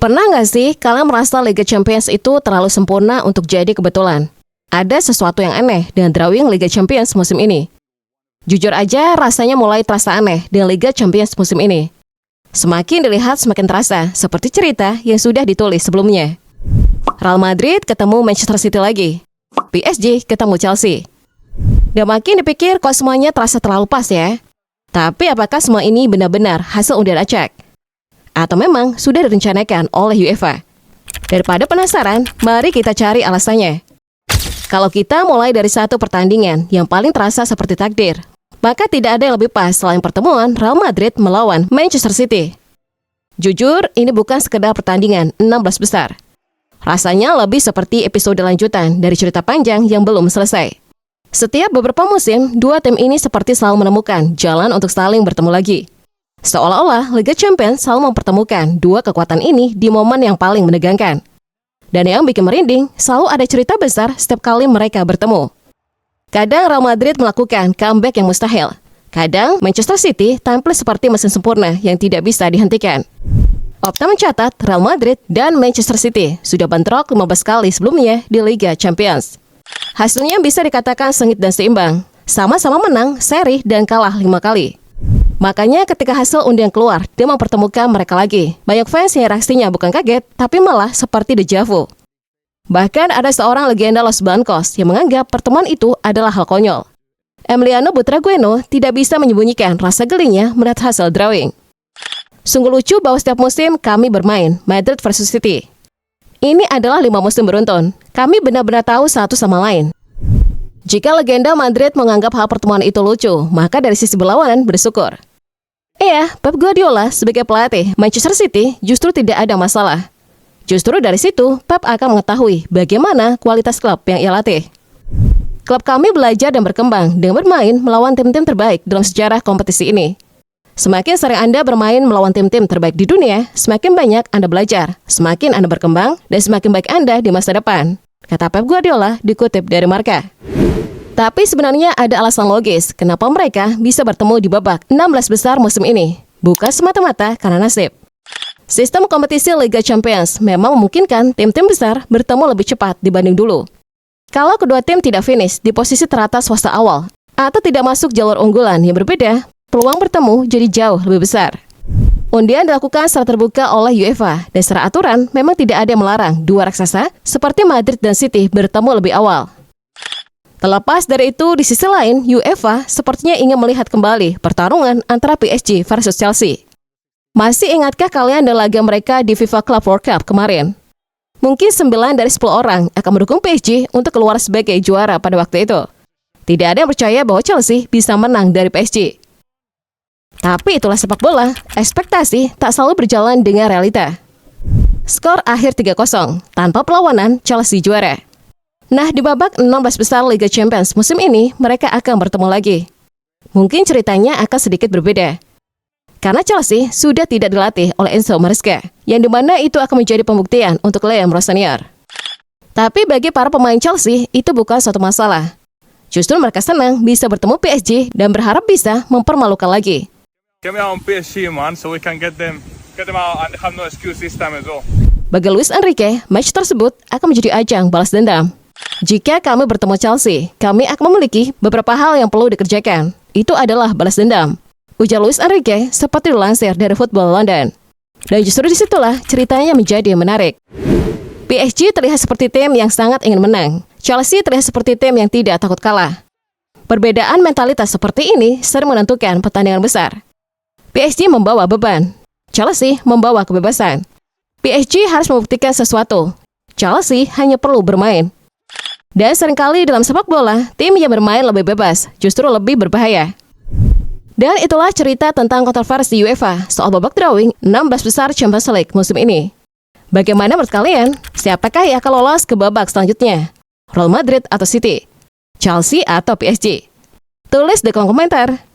Pernah nggak sih kalian merasa Liga Champions itu terlalu sempurna untuk jadi kebetulan? Ada sesuatu yang aneh dengan drawing Liga Champions musim ini. Jujur aja rasanya mulai terasa aneh dengan Liga Champions musim ini. Semakin dilihat semakin terasa, seperti cerita yang sudah ditulis sebelumnya. Real Madrid ketemu Manchester City lagi. PSG ketemu Chelsea. Dan makin dipikir kok semuanya terasa terlalu pas ya. Tapi apakah semua ini benar-benar hasil undian acak? Atau memang sudah direncanakan oleh UEFA? Daripada penasaran, mari kita cari alasannya. Kalau kita mulai dari satu pertandingan yang paling terasa seperti takdir, maka tidak ada yang lebih pas selain pertemuan Real Madrid melawan Manchester City. Jujur, ini bukan sekedar pertandingan 16 besar. Rasanya lebih seperti episode lanjutan dari cerita panjang yang belum selesai. Setiap beberapa musim, dua tim ini seperti selalu menemukan jalan untuk saling bertemu lagi. Seolah-olah Liga Champions selalu mempertemukan dua kekuatan ini di momen yang paling menegangkan. Dan yang bikin merinding, selalu ada cerita besar setiap kali mereka bertemu. Kadang Real Madrid melakukan comeback yang mustahil. Kadang Manchester City tampil seperti mesin sempurna yang tidak bisa dihentikan. Opta mencatat Real Madrid dan Manchester City sudah bentrok 15 kali sebelumnya di Liga Champions. Hasilnya bisa dikatakan sengit dan seimbang. Sama-sama menang seri dan kalah 5 kali. Makanya ketika hasil undian keluar dan mempertemukan mereka lagi, banyak fans yang reaksinya bukan kaget, tapi malah seperti deja vu. Bahkan ada seorang legenda Los Blancos yang menganggap pertemuan itu adalah hal konyol. Emiliano Butragueño tidak bisa menyembunyikan rasa gelinya melihat hasil drawing. Sungguh lucu bahwa setiap musim kami bermain Madrid versus City. Ini adalah 5 musim beruntun. Kami benar-benar tahu satu sama lain. Jika legenda Madrid menganggap hal pertemuan itu lucu, maka dari sisi berlawanan bersyukur. Pep Guardiola sebagai pelatih Manchester City justru tidak ada masalah. Justru dari situ, Pep akan mengetahui bagaimana kualitas klub yang ia latih. Klub kami belajar dan berkembang dengan bermain melawan tim-tim terbaik dalam sejarah kompetisi ini. Semakin sering Anda bermain melawan tim-tim terbaik di dunia, semakin banyak Anda belajar, semakin Anda berkembang, dan semakin baik Anda di masa depan, kata Pep Guardiola dikutip dari Marca. Tapi sebenarnya ada alasan logis kenapa mereka bisa bertemu di babak 16 besar musim ini, bukan semata-mata karena nasib. Sistem kompetisi Liga Champions memang memungkinkan tim-tim besar bertemu lebih cepat dibanding dulu. Kalau kedua tim tidak finish di posisi teratas fase awal atau tidak masuk jalur unggulan yang berbeda, peluang bertemu jadi jauh lebih besar. Undian dilakukan secara terbuka oleh UEFA dan secara aturan memang tidak ada yang melarang dua raksasa seperti Madrid dan City bertemu lebih awal. Terlepas dari itu, di sisi lain, UEFA sepertinya ingin melihat kembali pertarungan antara PSG versus Chelsea. Masih ingatkah kalian dengan laga mereka di FIFA Club World Cup kemarin? Mungkin 9 dari 10 orang akan mendukung PSG untuk keluar sebagai juara pada waktu itu. Tidak ada yang percaya bahwa Chelsea bisa menang dari PSG. Tapi itulah sepak bola, ekspektasi tak selalu berjalan dengan realita. Skor akhir 3-0, tanpa perlawanan Chelsea juara. Nah, di babak 16 besar Liga Champions musim ini, mereka akan bertemu lagi. Mungkin ceritanya akan sedikit berbeda. Karena Chelsea sudah tidak dilatih oleh Enzo Maresca, yang dimana itu akan menjadi pembuktian untuk Leandro Senior. Tapi bagi para pemain Chelsea, itu bukan suatu masalah. Justru mereka senang bisa bertemu PSG dan berharap bisa mempermalukan lagi. Bagi Luis Enrique, match tersebut akan menjadi ajang balas dendam. Jika kami bertemu Chelsea, kami akan memiliki beberapa hal yang perlu dikerjakan. Itu adalah balas dendam, ujar Luis Enrique seperti dilansir dari Football London. Dan justru disitulah ceritanya menjadi menarik. PSG terlihat seperti tim yang sangat ingin menang. Chelsea terlihat seperti tim yang tidak takut kalah. Perbedaan mentalitas seperti ini sering menentukan pertandingan besar. PSG membawa beban, Chelsea membawa kebebasan. PSG harus membuktikan sesuatu. Chelsea hanya perlu bermain. Dan seringkali dalam sepak bola, tim yang bermain lebih bebas justru lebih berbahaya. Dan itulah cerita tentang kontroversi UEFA soal babak drawing 16 besar Champions League musim ini. Bagaimana menurut kalian? Siapakah yang akan lolos ke babak selanjutnya? Real Madrid atau City? Chelsea atau PSG? Tulis di kolom komentar.